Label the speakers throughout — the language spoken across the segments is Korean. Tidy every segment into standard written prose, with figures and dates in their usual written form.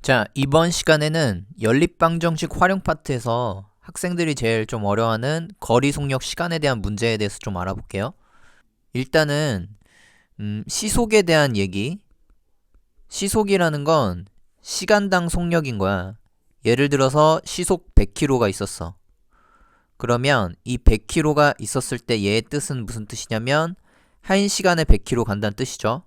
Speaker 1: 자, 이번 시간에는 연립방정식 활용 파트에서 학생들이 제일 좀 어려워하는 거리 속력 시간에 대한 문제에 대해서 좀 알아볼게요. 일단은 시속에 대한 얘기. 시속이라는 건 시간당 속력인 거야. 예를 들어서 시속 100km가 있었어. 그러면 이 100km가 있었을 때 얘의 뜻은 무슨 뜻이냐면 1시간에 100km 간다는 뜻이죠.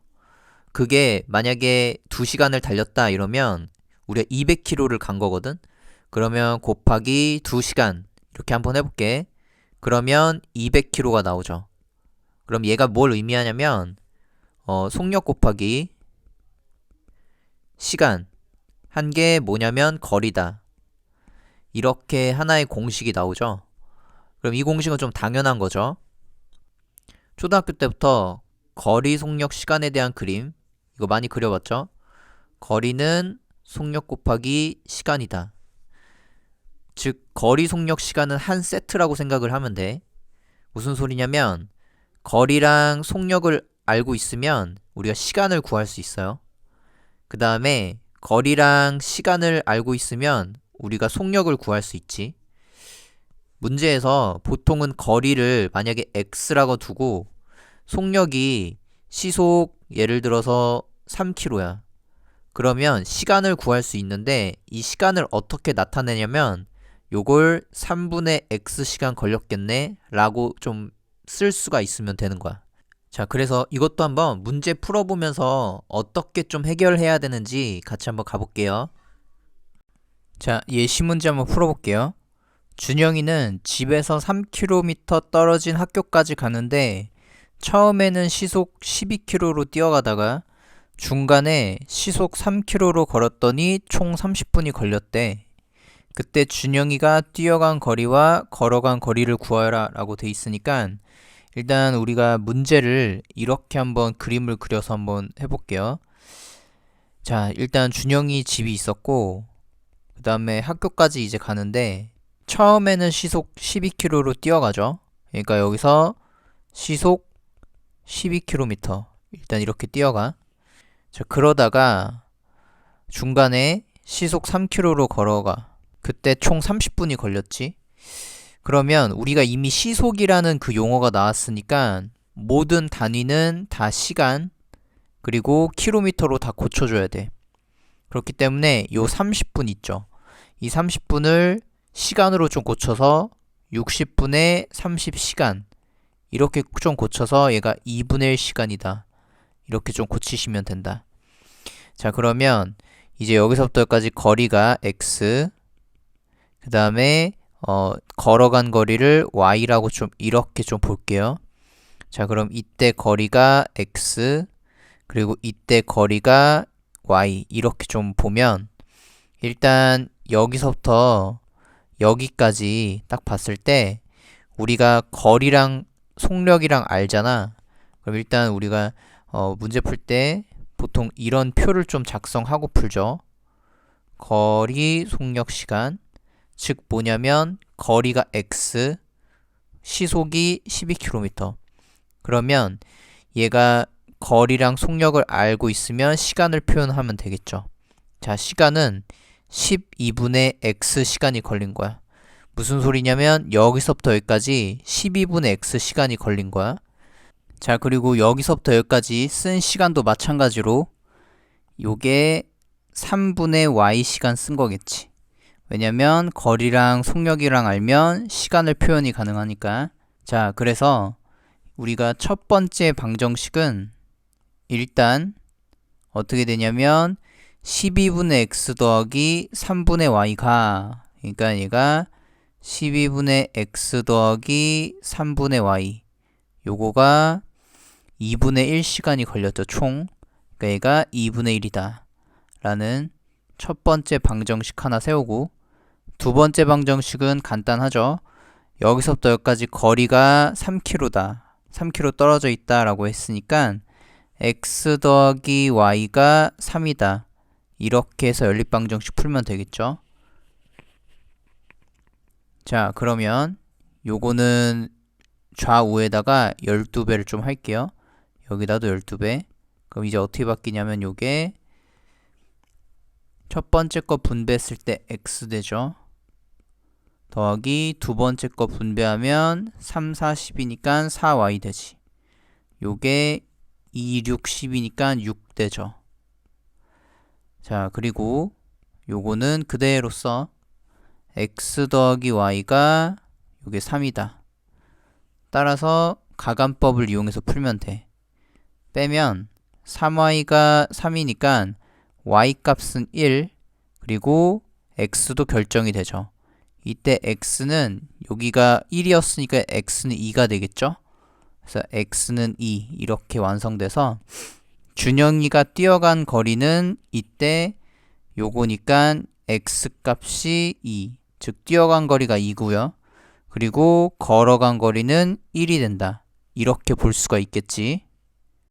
Speaker 1: 그게 만약에 2시간을 달렸다 이러면 우리가 200km를 간 거거든. 그러면 곱하기 2시간 이렇게 한번 해볼게. 그러면 200km가 나오죠. 그럼 얘가 뭘 의미하냐면 속력 곱하기 시간 한 게 뭐냐면 거리다. 이렇게 하나의 공식이 나오죠. 그럼 이 공식은 좀 당연한 거죠. 초등학교 때부터 거리 속력 시간에 대한 그림 이거 많이 그려봤죠? 거리는 속력 곱하기 시간이다. 즉 거리 속력 시간은 한 세트라고 생각을 하면 돼. 무슨 소리냐면 거리랑 속력을 알고 있으면 우리가 시간을 구할 수 있어요. 그 다음에 거리랑 시간을 알고 있으면 우리가 속력을 구할 수 있지. 문제에서 보통은 거리를 만약에 x라고 두고 속력이 시속 예를 들어서 3km야. 그러면 시간을 구할 수 있는데 이 시간을 어떻게 나타내냐면 요걸 3분의 x시간 걸렸겠네 라고 좀 쓸 수가 있으면 되는 거야. 자, 그래서 이것도 한번 문제 풀어보면서 어떻게 좀 해결해야 되는지 같이 한번 가볼게요. 자, 예시 문제 한번 풀어볼게요. 준영이는 집에서 3km 떨어진 학교까지 가는데 처음에는 시속 12km로 뛰어가다가 중간에 시속 3km로 걸었더니 총 30분이 걸렸대. 그때 준영이가 뛰어간 거리와 걸어간 거리를 구하라 라고 돼 있으니까 일단 우리가 문제를 이렇게 한번 그림을 그려서 한번 해볼게요. 자, 일단 준영이 집이 있었고 그 다음에 학교까지 이제 가는데 처음에는 시속 12km로 뛰어가죠. 그러니까 여기서 시속 12km 일단 이렇게 뛰어가. 자, 그러다가 중간에 시속 3km로 걸어가. 그때 총 30분이 걸렸지. 그러면 우리가 이미 시속이라는 그 용어가 나왔으니까 모든 단위는 다 시간 그리고 킬로미터로 다 고쳐줘야 돼. 그렇기 때문에 요 30분 있죠. 이 30분을 시간으로 좀 고쳐서 60분의 30시간 이렇게 좀 고쳐서 얘가 2분의 1 시간이다. 이렇게 좀 고치시면 된다. 자, 그러면 이제 여기서부터 여기까지 거리가 x 그 다음에 걸어간 거리를 y라고 좀 이렇게 좀 볼게요. 자, 그럼 이때 거리가 x 그리고 이때 거리가 y 이렇게 좀 보면 일단 여기서부터 여기까지 딱 봤을 때 우리가 거리랑 속력이랑 알잖아. 그럼 일단 우리가 문제 풀 때 보통 이런 표를 좀 작성하고 풀죠. 거리 속력 시간 즉 뭐냐면 거리가 x 시속이 12km 그러면 얘가 거리랑 속력을 알고 있으면 시간을 표현하면 되겠죠. 자, 시간은 12분의 x 시간이 걸린 거야. 무슨 소리냐면 여기서부터 여기까지 12분의 x 시간이 걸린 거야. 자, 그리고 여기서부터 여기까지 쓴 시간도 마찬가지로 요게 3분의 y 시간 쓴 거겠지. 왜냐면 거리랑 속력이랑 알면 시간을 표현이 가능하니까. 자, 그래서 우리가 첫 번째 방정식은 일단 어떻게 되냐면 12분의 x 더하기 3분의 y가 그러니까 얘가 12분의 x 더하기 3분의 y 요거가 2분의 1 시간이 걸렸죠. 총. 그러니까 얘가 2분의 1이다. 라는 첫 번째 방정식 하나 세우고 두 번째 방정식은 간단하죠. 여기서부터 여기까지 거리가 3km다. 3km 떨어져 있다 라고 했으니까 x 더하기 y가 3이다. 이렇게 해서 연립방정식 풀면 되겠죠. 자, 그러면 요거는 좌우에다가 12배를 좀 할게요. 여기다도 12배. 그럼 이제 어떻게 바뀌냐면 요게 첫 번째 거 분배했을 때 x 되죠. 더하기 두 번째 거 분배하면 3, 4, 10이니까 4y 되지. 요게 2, 6, 10이니까 6 되죠. 자, 그리고 요거는 그대로 써. x 더하기 y가 요게 3이다. 따라서 가간법을 이용해서 풀면 돼. 빼면 3y가 3이니까 y 값은 1, 그리고 x도 결정이 되죠. 이때 x는 여기가 1이었으니까 x는 2가 되겠죠? 그래서 x는 2 이렇게 완성돼서 준영이가 뛰어간 거리는 이때 요거니까 x 값이 2, 즉 뛰어간 거리가 2고요. 그리고 걸어간 거리는 1이 된다. 이렇게 볼 수가 있겠지.